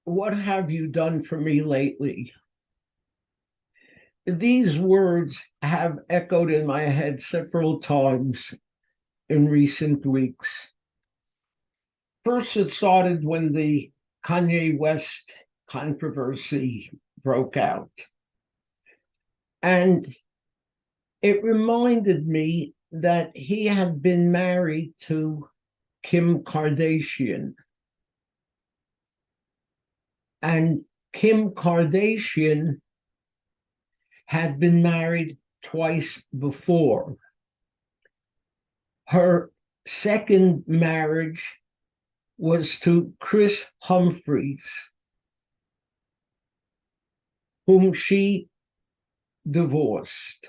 What have you done for me lately? These words have echoed in my head several times in recent weeks. First, it started when the Kanye West controversy broke out. And it reminded me that he had been married to Kim Kardashian. And Kim Kardashian had been married twice before. Her second marriage was to Chris Humphries, whom she divorced.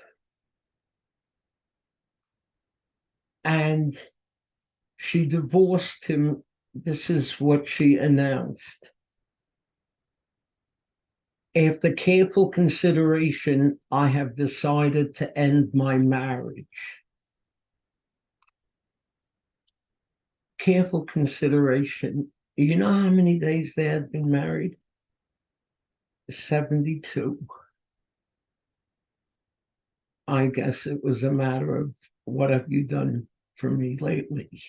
And she divorced him. This is what she announced. After careful consideration, I have decided to end my marriage. Careful consideration. You know how many days they had been married? 72. I guess it was a matter of, what have you done for me lately?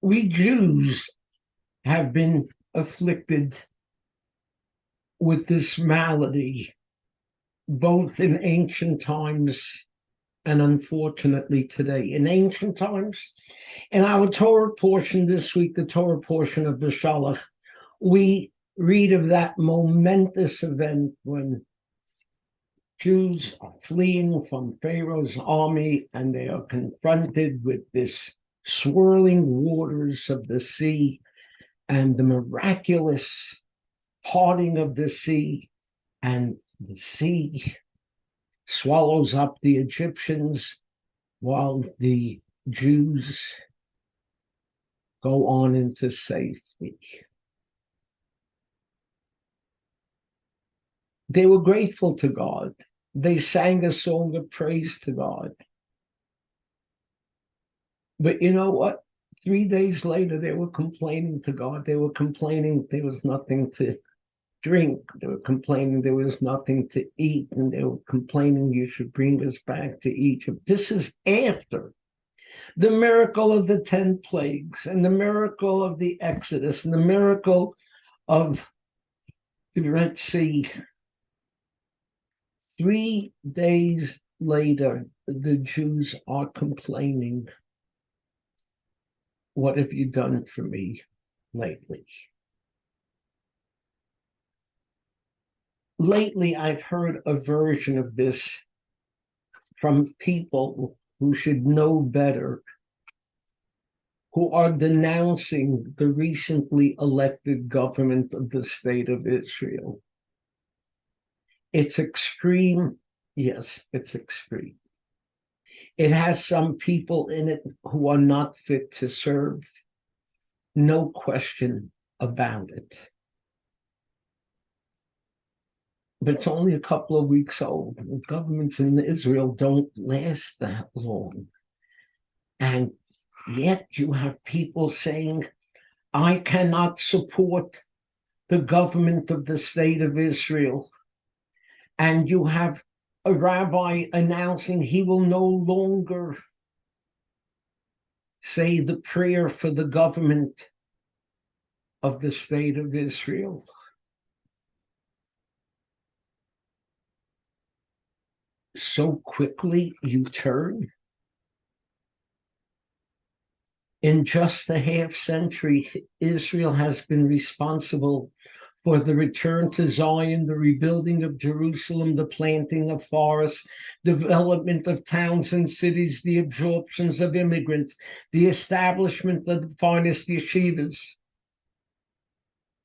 We Jews have been afflicted with this malady, both in ancient times and unfortunately today. In ancient times, in our Torah portion this week, the Torah portion of Beshalach, we read of that momentous event when Jews are fleeing from Pharaoh's army and they are confronted with this swirling waters of the sea and the miraculous parting of the sea, and the sea swallows up the Egyptians while the Jews go on into safety. They were grateful to God. They sang a song of praise to God. But you know what? 3 days later, they were complaining to God. They were complaining there was nothing to drink. They were complaining there was nothing to eat. And they were complaining you should bring us back to Egypt. This is after the miracle of the 10 plagues and the miracle of the Exodus and the miracle of the Red Sea. 3 days later, the Jews are complaining, what have you done for me lately? Lately, I've heard a version of this from people who should know better, who are denouncing the recently elected government of the state of Israel. It's extreme. Yes, it's extreme. It has some people in it who are not fit to serve. No question about it. But it's only a couple of weeks old. Governments in Israel don't last that long. And yet you have people saying, I cannot support the government of the state of Israel. And you have a rabbi announcing he will no longer say the prayer for the government of the state of Israel. So quickly you turn. In just a half century, Israel has been responsible for the return to Zion, the rebuilding of Jerusalem, the planting of forests, development of towns and cities, the absorptions of immigrants, the establishment of the finest yeshivas.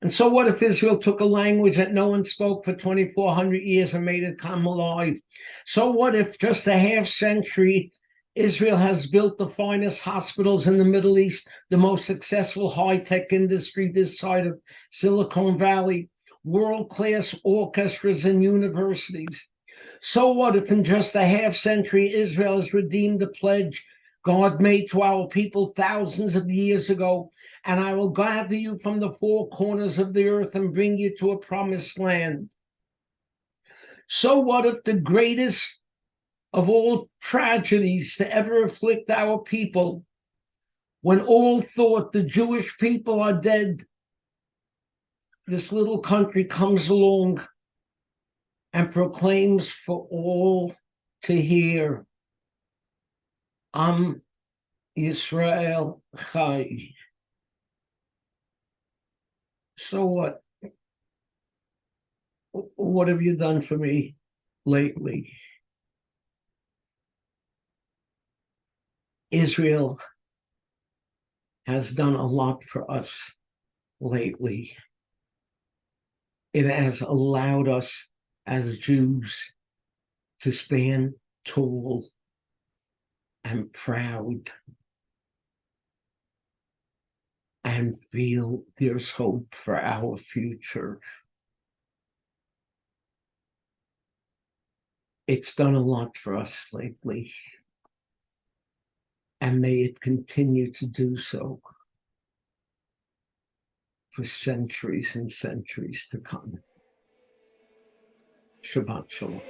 And so what if Israel took a language that no one spoke for 2,400 years and made it come alive? So what if just a half century Israel has built the finest hospitals in the Middle East, the most successful high-tech industry this side of Silicon Valley, world-class orchestras and universities? So what if in just a half century Israel has redeemed the pledge God made to our people thousands of years ago, and I will gather you from the four corners of the earth and bring you to a promised land. So what if the greatest of all tragedies to ever afflict our people, when all thought the Jewish people are dead, this little country comes along and proclaims for all to hear, Am Yisrael Chai. So what? What have you done for me lately? Israel has done a lot for us lately. It has allowed us as Jews to stand tall and proud and feel there's hope for our future. It's done a lot for us lately, and may it continue to do so for centuries and centuries to come. Shabbat Shalom.